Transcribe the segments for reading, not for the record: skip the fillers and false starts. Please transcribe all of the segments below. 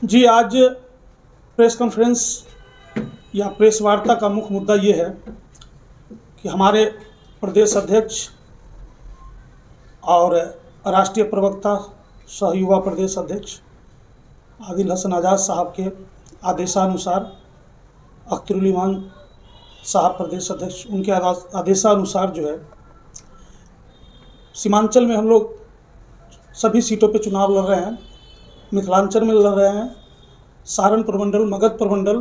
जी, आज press conference या press वार्ता का मुख्य मुद्दा ये है कि हमारे प्रदेश अध्यक्ष और राष्ट्रीय प्रवक्ता सह युवा प्रदेश अध्यक्ष आदिल हसन आज़ाद साहब के आदेशानुसार अख्तरुल ईमान साहब प्रदेश अध्यक्ष उनके आदेशानुसार जो है सीमांचल में हम लोग सभी सीटों पे चुनाव लड़ रहे हैं। मिथिलांचल में लड़ रहे हैं, सारण प्रमंडल, मगध प्रमंडल,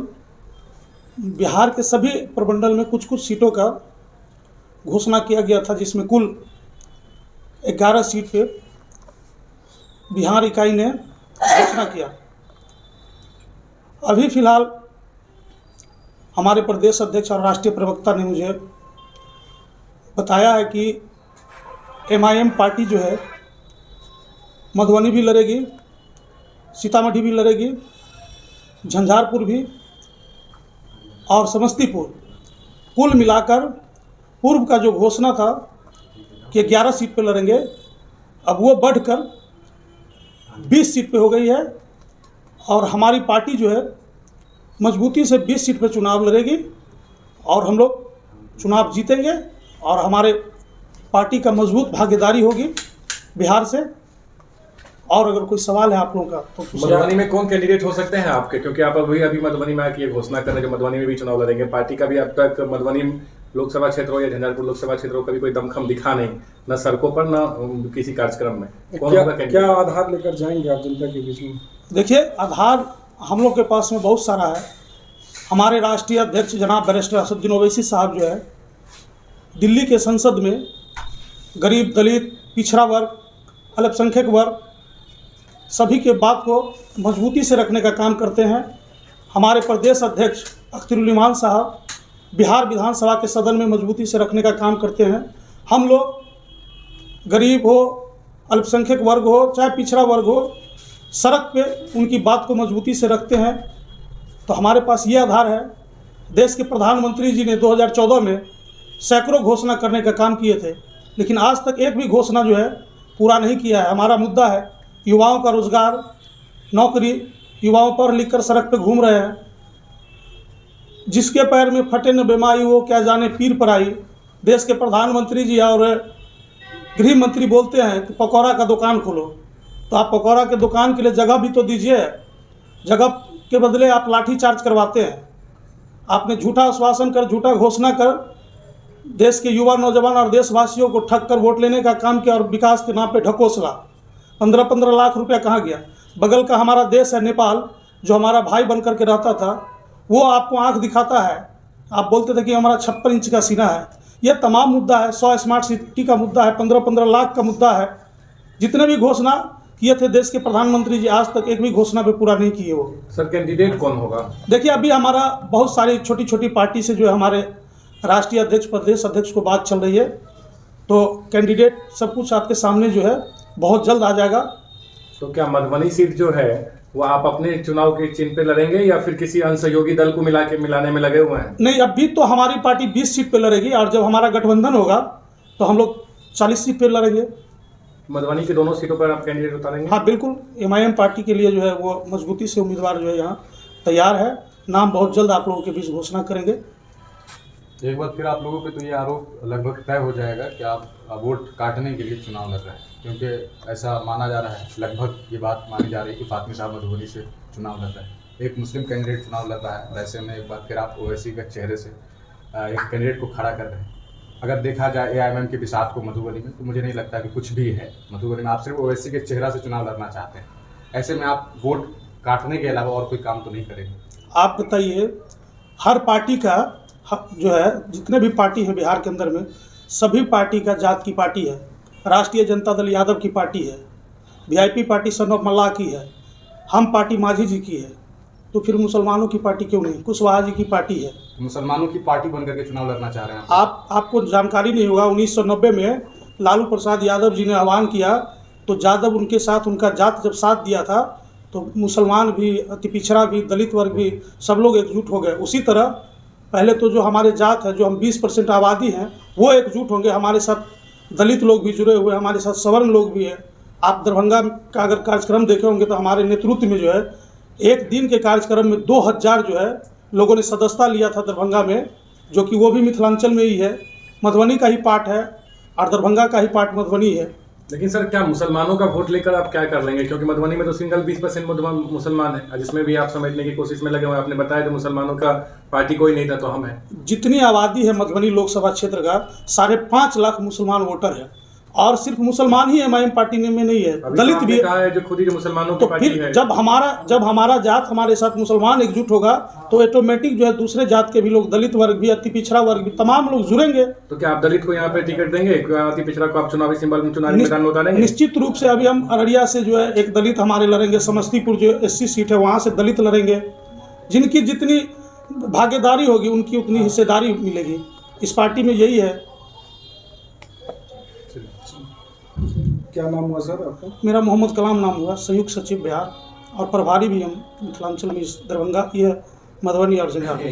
बिहार के सभी प्रमंडल में कुछ कुछ सीटों का घोषणा किया गया था, जिसमें कुल 11 सीट पे बिहार इकाई ने घोषणा किया। अभी फ़िलहाल हमारे प्रदेश अध्यक्ष और राष्ट्रीय प्रवक्ता ने मुझे बताया है कि MIM पार्टी जो है मधुबनी भी लड़ेगी, सीतामढ़ी भी लड़ेगी, झंझारपुर भी और समस्तीपुर, कुल मिलाकर पूर्व का जो घोषणा था कि 11 सीट पे लड़ेंगे, अब वो बढ़कर 20 सीट पे हो गई है और हमारी पार्टी जो है मजबूती से 20 सीट पे चुनाव लड़ेगी और हम लोग चुनाव जीतेंगे और हमारे पार्टी का मजबूत भागीदारी होगी बिहार से। और अगर कोई सवाल है आप लोगों का तो मधुबनी में कौन कैंडिडेट हो सकते हैं आपके, क्योंकि आप अभी मधुबनी में आके घोषणा कर रहे हैं कि मधुबनी में भी चुनाव लड़ेंगे। पार्टी का भी अब तक मधुबनी लोकसभा क्षेत्र हो या झंझारपुर लोकसभा क्षेत्र हो कभी कोई दमखम दिखा नहीं, न सड़कों पर न किसी कार्यक्रम में। कौन होगा कैंडिडेट? क्या आधार लेकर जाएंगे आप जनता के बीच में? देखिए, आधार हम लोग के पास में बहुत सारा है। हमारे राष्ट्रीय अध्यक्ष जनाब बैरिस्टर असदुद्दीन ओवैसी साहब जो है दिल्ली के संसद में गरीब, दलित, पिछड़ा वर्ग, अल्पसंख्यक वर्ग सभी के बात को मजबूती से रखने का काम करते हैं। हमारे प्रदेश अध्यक्ष अख्तरुल ईमान साहब बिहार विधानसभा के सदन में मजबूती से रखने का काम करते हैं। हम लोग गरीब हो, अल्पसंख्यक वर्ग हो, चाहे पिछड़ा वर्ग हो, सड़क पे उनकी बात को मजबूती से रखते हैं। तो हमारे पास ये आधार है। देश के प्रधानमंत्री जी ने 2014 में सैकड़ों घोषणा करने का काम किए थे, लेकिन आज तक एक भी घोषणा जो है पूरा नहीं किया है। हमारा मुद्दा है युवाओं का रोज़गार, नौकरी, युवाओं पढ़ लिख कर सड़क पे घूम रहे हैं। जिसके पैर में फटे न बेमाई वो क्या जाने पीर पर आई। देश के प्रधानमंत्री जी और गृह मंत्री बोलते हैं कि पकौड़ा का दुकान खोलो, तो आप पकौड़ा के दुकान के लिए जगह भी तो दीजिए। जगह के बदले आप लाठी चार्ज करवाते हैं। आपने झूठा आश्वासन कर, झूठा घोषणा कर देश के युवा, नौजवान और देशवासियों को ठग कर वोट लेने का काम किया और विकास के नाम पे ढकोसला। 15-15 लाख रुपया कहाँ गया? बगल का हमारा देश है नेपाल, जो हमारा भाई बन कर के रहता था, वो आपको आंख दिखाता है। आप बोलते थे कि हमारा 56 इंच का सीना है। ये तमाम मुद्दा है। 100 स्मार्ट सिटी का मुद्दा है, 15-15 लाख का मुद्दा है। जितने भी घोषणा किए थे देश के प्रधानमंत्री जी, आज तक एक भी घोषणा पे पूरा नहीं किए वो। सर, कैंडिडेट कौन होगा? देखिए, अभी हमारा बहुत सारी छोटी छोटी पार्टी से जो है हमारे राष्ट्रीय अध्यक्ष, प्रदेश अध्यक्ष को बात चल रही है, तो कैंडिडेट सब कुछ आपके सामने जो है बहुत जल्द आ जाएगा। तो क्या मधुबनी सीट जो है वो आप अपने चुनाव के चिन्ह पे लड़ेंगे या फिर किसी सहयोगी दल को मिलाने में लगे हुए हैं? नहीं, अभी तो हमारी पार्टी 20 सीट पे लड़ेगी और जब हमारा गठबंधन होगा तो हम लोग 40 सीट पे लड़ेंगे। मधुबनी के दोनों सीटों पर आप कैंडिडेट उतारेंगे? हाँ, बिल्कुल। MIM पार्टी के लिए जो है वो मजबूती से उम्मीदवार जो है यहाँ तैयार है। नाम बहुत जल्द आप लोगों के बीच घोषणा करेंगे। एक बार फिर आप लोगों पे तो ये आरोप लगभग तय हो जाएगा कि आप वोट काटने के लिए चुनाव लड़ रहे हैं, क्योंकि ऐसा माना जा रहा है, लगभग ये बात मानी जा रही है कि फातमी साहब मधुबनी से चुनाव लड़ रहे हैं, एक मुस्लिम कैंडिडेट चुनाव लड़ रहा है और ऐसे में एक बार फिर आप ओवैसी के चेहरे से एक कैंडिडेट को खड़ा कर रहे हैं। अगर देखा जाए AIM के बिसात को मधुबनी में, तो मुझे नहीं लगता कि कुछ भी है मधुबनी में। आप सिर्फ ओवैसी के चेहरा से चुनाव लड़ना चाहते हैं। ऐसे में आप वोट काटने के अलावा और कोई काम तो नहीं करेंगे? आप बताइए, हर पार्टी का जो है, जितने भी पार्टी हैं बिहार के अंदर में, सभी पार्टी का जात की पार्टी है। राष्ट्रीय जनता दल यादव की पार्टी है, VIP पार्टी सन ऑफ मल्लाह की है, हम पार्टी मांझी जी की है, तो फिर मुसलमानों की पार्टी क्यों नहीं? कुशवाहा जी की पार्टी है। मुसलमानों की पार्टी बनकर के चुनाव लड़ना चाह रहे हैं आपको जानकारी नहीं होगा, 1990 में लालू प्रसाद यादव जी ने आह्वान किया तो यादव उनके साथ, उनका जात जब साथ दिया था तो मुसलमान भी, अति पिछड़ा भी, दलित वर्ग भी, सब लोग एकजुट हो गए। उसी तरह पहले तो जो हमारे जात है, जो हम 20% आबादी हैं, वो एकजुट होंगे। हमारे साथ दलित लोग भी जुड़े हुए हैं, हमारे साथ सवर्ण लोग भी हैं। आप दरभंगा का अगर कार्यक्रम देखे होंगे तो हमारे नेतृत्व में जो है एक दिन के कार्यक्रम में 2000 जो है लोगों ने सदस्यता लिया था दरभंगा में, जो कि वो भी मिथिलांचल में ही है, मधुबनी का ही पार्ट है और दरभंगा का ही पार्ट मधुबनी है। लेकिन सर क्या मुसलमानों का वोट लेकर आप क्या कर लेंगे, क्योंकि मधुबनी में तो सिंगल 20% मुसलमान है, जिसमें भी आप समेटने की कोशिश में लगे हुए हैं। आपने बताया तो मुसलमानों का पार्टी कोई नहीं था तो हम हैं। जितनी आबादी है मधुबनी लोकसभा क्षेत्र का 5.5 लाख मुसलमान वोटर है, और सिर्फ मुसलमान ही एमआईएम पार्टी में नहीं है, अभी दलित तो भी आपने कहा है जो खुद ही जो मुसलमानों की तो पार्टी फिर है। जब हमारा जात हमारे साथ मुसलमान एकजुट होगा तो ऑटोमेटिक जो है दूसरे जात के भी लोग, दलित वर्ग भी, अति पिछड़ा वर्ग भी, तमाम लोग जुड़ेंगे। तो क्या आप दलित को यहाँ पे टिकट देंगे, अति पिछड़ा को आप चुनावी सिंबल चुनावी मैदान में उतारेंगे? निश्चित रूप से अभी हम अररिया से जो है एक दलित हमारे लड़ेंगे, समस्तीपुर जो एससी सीट है वहाँ से दलित लड़ेंगे। जिनकी जितनी भागीदारी होगी उनकी उतनी हिस्सेदारी मिलेगी इस पार्टी में, यही है। क्या नाम हुआ सर आपका? मेरा मोहम्मद कलाम नाम हुआ, संयुक्त सचिव बिहार, और प्रभारी भी हम मिथिलांचल में इस दरभंगा, ये मधुबनी और झंझारपुर।